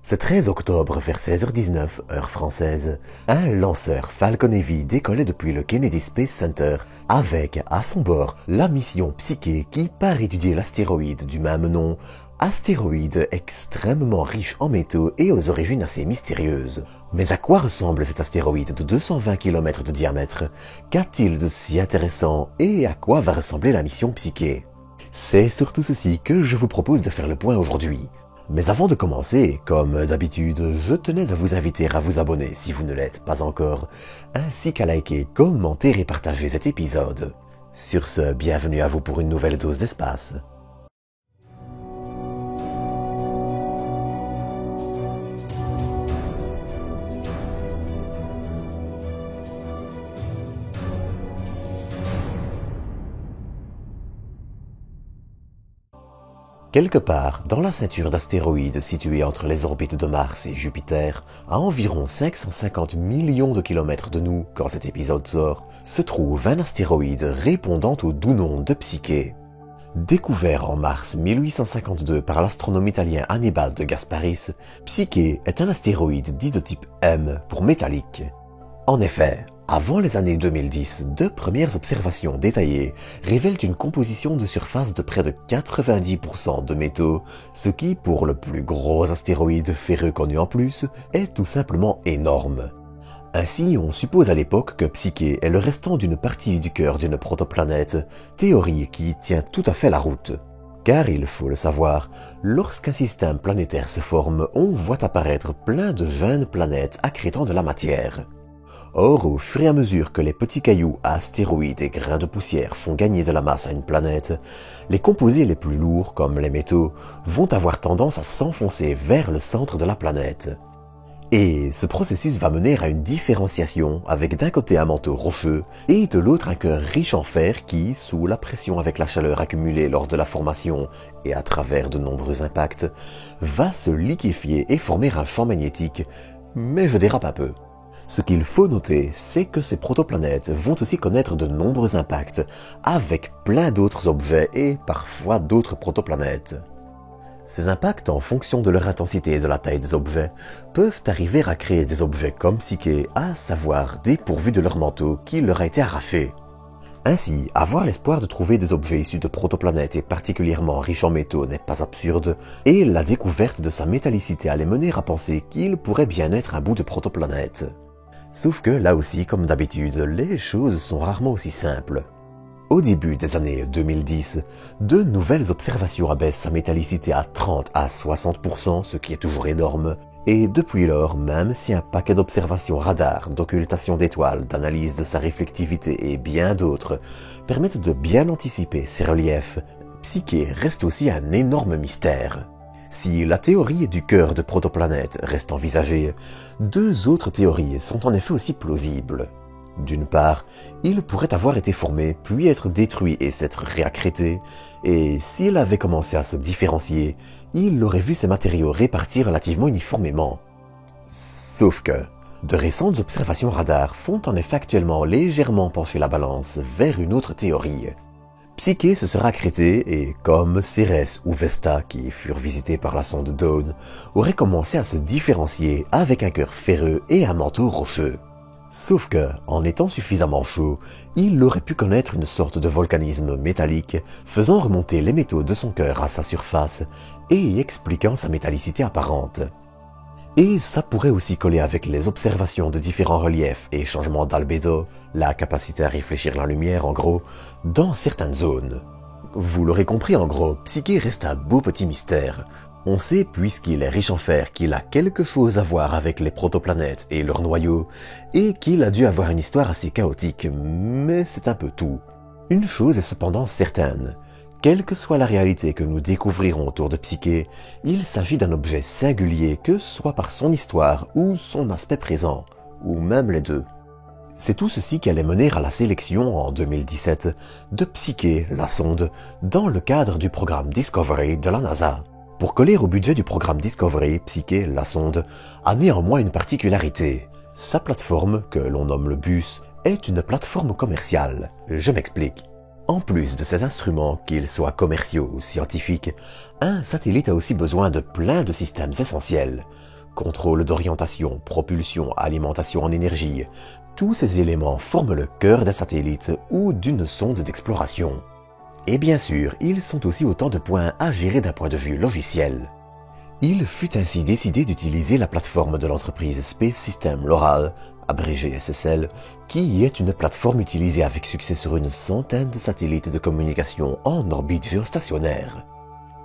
Ce 13 octobre vers 16h19, heure française, un lanceur Falcon Heavy décollait depuis le Kennedy Space Center avec, à son bord, la mission Psyche qui part étudier l'astéroïde du même nom, astéroïde extrêmement riche en métaux et aux origines assez mystérieuses. Mais à quoi ressemble cet astéroïde de 220 km de diamètre? Qu'a-t-il de si intéressant et à quoi va ressembler la mission Psyche? C'est surtout ceci que je vous propose de faire le point aujourd'hui. Mais avant de commencer, comme d'habitude, je tenais à vous inviter à vous abonner si vous ne l'êtes pas encore, ainsi qu'à liker, commenter et partager cet épisode. Sur ce, bienvenue à vous pour une nouvelle dose d'espace. Quelque part, dans la ceinture d'astéroïdes située entre les orbites de Mars et Jupiter, à environ 550 millions de kilomètres de nous quand cet épisode sort, se trouve un astéroïde répondant au doux nom de Psyche. Découvert en mars 1852 par l'astronome italien Annibale de Gasparis, Psyche est un astéroïde dit de type M pour métallique. En effet, avant les années 2010, de premières observations détaillées révèlent une composition de surface de près de 90% de métaux, ce qui, pour le plus gros astéroïde ferreux connu en plus, est tout simplement énorme. Ainsi, on suppose à l'époque que Psyche est le restant d'une partie du cœur d'une protoplanète, théorie qui tient tout à fait la route. Car il faut le savoir, lorsqu'un système planétaire se forme, on voit apparaître plein de jeunes planètes accrétant de la matière. Or, au fur et à mesure que les petits cailloux, astéroïdes et grains de poussière font gagner de la masse à une planète, les composés les plus lourds, comme les métaux, vont avoir tendance à s'enfoncer vers le centre de la planète. Et ce processus va mener à une différenciation avec d'un côté un manteau rocheux et de l'autre un cœur riche en fer qui, sous la pression avec la chaleur accumulée lors de la formation et à travers de nombreux impacts, va se liquéfier et former un champ magnétique, mais je dérape un peu. Ce qu'il faut noter, c'est que ces protoplanètes vont aussi connaître de nombreux impacts avec plein d'autres objets et parfois d'autres protoplanètes. Ces impacts, en fonction de leur intensité et de la taille des objets, peuvent arriver à créer des objets comme Psyche, à savoir dépourvus de leur manteau qui leur a été arraché. Ainsi, avoir l'espoir de trouver des objets issus de protoplanètes et particulièrement riches en métaux n'est pas absurde, et la découverte de sa métallicité allait mener à penser qu'il pourrait bien être un bout de protoplanète. Sauf que là aussi, comme d'habitude, les choses sont rarement aussi simples. Au début des années 2010, de nouvelles observations abaissent sa métallicité à 30 à 60%, ce qui est toujours énorme, et depuis lors, même si un paquet d'observations radar, d'occultation d'étoiles, d'analyse de sa réflectivité et bien d'autres permettent de bien anticiper ses reliefs, Psyche reste aussi un énorme mystère. Si la théorie du cœur de protoplanète reste envisagée, deux autres théories sont en effet aussi plausibles. D'une part, il pourrait avoir été formé puis être détruit et s'être réaccrété, et s'il avait commencé à se différencier, il aurait vu ces matériaux répartis relativement uniformément. Sauf que, de récentes observations radar font en effet actuellement légèrement pencher la balance vers une autre théorie. Psyche se sera accrétée et, comme Cérès ou Vesta qui furent visités par la sonde Dawn, aurait commencé à se différencier avec un cœur ferreux et un manteau rocheux. Sauf que, en étant suffisamment chaud, il aurait pu connaître une sorte de volcanisme métallique, faisant remonter les métaux de son cœur à sa surface et expliquant sa métallicité apparente. Et ça pourrait aussi coller avec les observations de différents reliefs et changements d'albédo, la capacité à réfléchir la lumière en gros, dans certaines zones. Vous l'aurez compris en gros, Psyche reste un beau petit mystère. On sait, puisqu'il est riche en fer, qu'il a quelque chose à voir avec les protoplanètes et leurs noyaux, et qu'il a dû avoir une histoire assez chaotique, mais c'est un peu tout. Une chose est cependant certaine. Quelle que soit la réalité que nous découvrirons autour de Psyche, il s'agit d'un objet singulier, que ce soit par son histoire ou son aspect présent, ou même les deux. C'est tout ceci qui allait mener à la sélection en 2017 de Psyche, la sonde, dans le cadre du programme Discovery de la NASA. Pour coller au budget du programme Discovery, Psyche, la sonde, a néanmoins une particularité. Sa plateforme, que l'on nomme le bus, est une plateforme commerciale. Je m'explique. En plus de ces instruments, qu'ils soient commerciaux ou scientifiques, un satellite a aussi besoin de plein de systèmes essentiels. Contrôle d'orientation, propulsion, alimentation en énergie, tous ces éléments forment le cœur d'un satellite ou d'une sonde d'exploration. Et bien sûr, ils sont aussi autant de points à gérer d'un point de vue logiciel. Il fut ainsi décidé d'utiliser la plateforme de l'entreprise Space System Loral, abrégé SSL, qui est une plateforme utilisée avec succès sur une centaine de satellites de communication en orbite géostationnaire.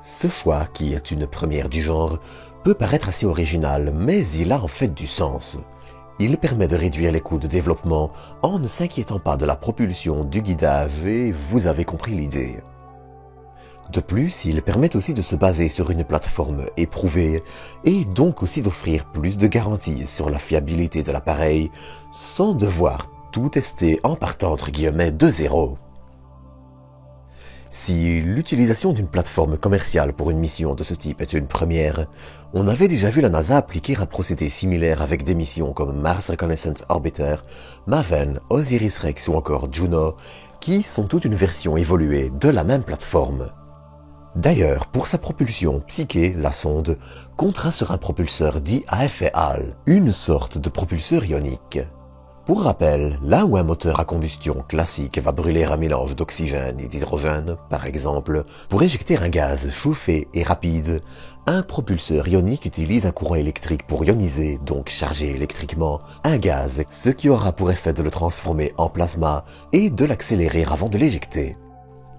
Ce choix, qui est une première du genre, peut paraître assez original, mais il a en fait du sens. Il permet de réduire les coûts de développement en ne s'inquiétant pas de la propulsion, du guidage, et vous avez compris l'idée. De plus, il permet aussi de se baser sur une plateforme éprouvée et donc aussi d'offrir plus de garanties sur la fiabilité de l'appareil sans devoir tout tester en partant entre guillemets de zéro. Si l'utilisation d'une plateforme commerciale pour une mission de ce type est une première, on avait déjà vu la NASA appliquer un procédé similaire avec des missions comme Mars Reconnaissance Orbiter, MAVEN, OSIRIS-REx ou encore Juno, qui sont toutes une version évoluée de la même plateforme. D'ailleurs, pour sa propulsion, Psyche, la sonde, comptera sur un propulseur dit à effet Hall, une sorte de propulseur ionique. Pour rappel, là où un moteur à combustion classique va brûler un mélange d'oxygène et d'hydrogène, par exemple, pour éjecter un gaz chauffé et rapide, un propulseur ionique utilise un courant électrique pour ioniser, donc charger électriquement, un gaz, ce qui aura pour effet de le transformer en plasma et de l'accélérer avant de l'éjecter.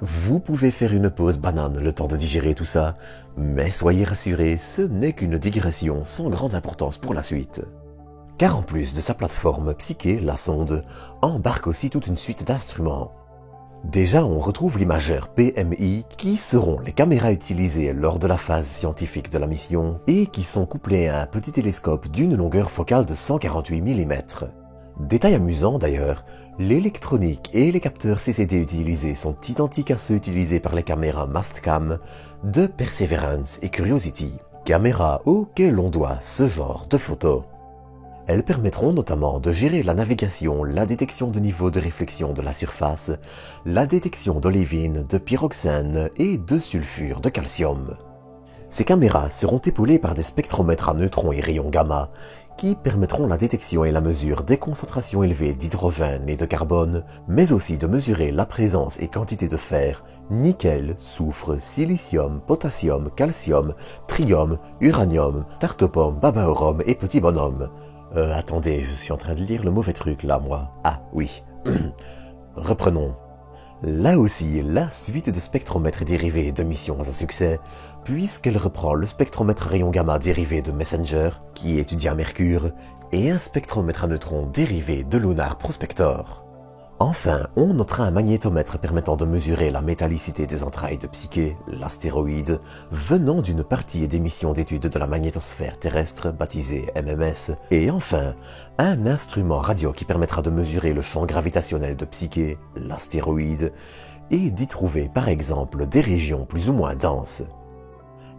Vous pouvez faire une pause banane le temps de digérer tout ça, mais soyez rassurés, ce n'est qu'une digression sans grande importance pour la suite. Car en plus de sa plateforme, Psyche, la sonde, embarque aussi toute une suite d'instruments. Déjà, on retrouve l'imageur PMI, qui seront les caméras utilisées lors de la phase scientifique de la mission, et qui sont couplées à un petit télescope d'une longueur focale de 148 mm. Détail amusant d'ailleurs, l'électronique et les capteurs CCD utilisés sont identiques à ceux utilisés par les caméras Mastcam de Perseverance et Curiosity, caméras auxquelles on doit ce genre de photos. Elles permettront notamment de gérer la navigation, la détection de niveau de réflexion de la surface, la détection d'olivine, de pyroxène et de sulfure de calcium. Ces caméras seront épaulées par des spectromètres à neutrons et rayons gamma qui permettront la détection et la mesure des concentrations élevées d'hydrogène et de carbone, mais aussi de mesurer la présence et quantité de fer, nickel, soufre, silicium, potassium, calcium, tritium, uranium, tartopome, babaorum et petit bonhomme. Attendez, je suis en train de lire le mauvais truc là, moi. Ah, oui. Reprenons. Là aussi, la suite de spectromètres dérivés de missions à succès, puisqu'elle reprend le spectromètre rayon gamma dérivé de Messenger, qui étudie à Mercure, et un spectromètre à neutrons dérivé de Lunar Prospector. Enfin, on notera un magnétomètre permettant de mesurer la métallicité des entrailles de Psyche, l'astéroïde, venant d'une partie des missions d'étude de la magnétosphère terrestre, baptisée MMS, et enfin, un instrument radio qui permettra de mesurer le champ gravitationnel de Psyche, l'astéroïde, et d'y trouver par exemple des régions plus ou moins denses.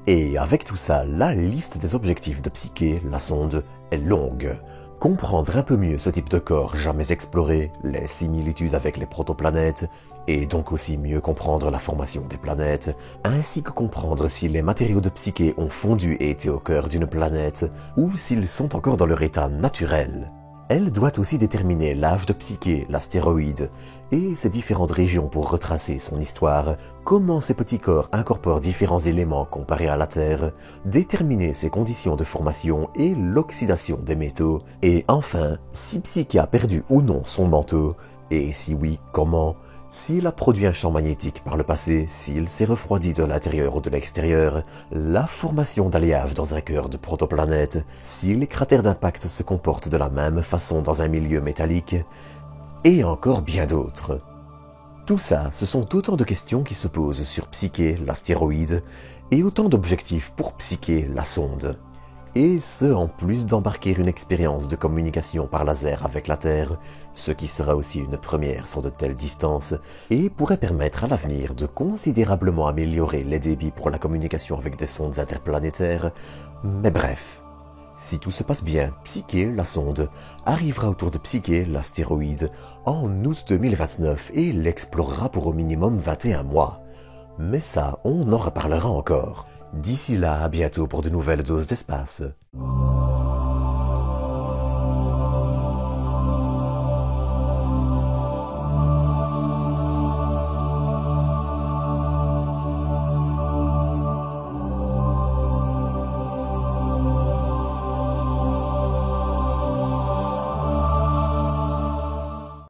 Et avec tout ça, la liste des objectifs de Psyche, la sonde, est longue. Comprendre un peu mieux ce type de corps jamais exploré, les similitudes avec les protoplanètes, et donc aussi mieux comprendre la formation des planètes, ainsi que comprendre si les matériaux de Psyche ont fondu et été au cœur d'une planète, ou s'ils sont encore dans leur état naturel. Elle doit aussi déterminer l'âge de Psyche, l'astéroïde, et ses différentes régions pour retracer son histoire, comment ces petits corps incorporent différents éléments comparés à la Terre, déterminer ses conditions de formation et l'oxydation des métaux, et enfin, si Psyche a perdu ou non son manteau, et si oui, comment, s'il a produit un champ magnétique par le passé, s'il s'est refroidi de l'intérieur ou de l'extérieur, la formation d'alliage dans un cœur de protoplanète, si les cratères d'impact se comportent de la même façon dans un milieu métallique, et encore bien d'autres. Tout ça, ce sont autant de questions qui se posent sur Psyche, l'astéroïde, et autant d'objectifs pour Psyche, la sonde. Et ce, en plus d'embarquer une expérience de communication par laser avec la Terre, ce qui sera aussi une première sur de telles distances, et pourrait permettre à l'avenir de considérablement améliorer les débits pour la communication avec des sondes interplanétaires, mais bref. Si tout se passe bien, Psyche, la sonde, arrivera autour de Psyche, l'astéroïde, en août 2029 et l'explorera pour au minimum 21 mois. Mais ça, on en reparlera encore. D'ici là, à bientôt pour de nouvelles doses d'espace.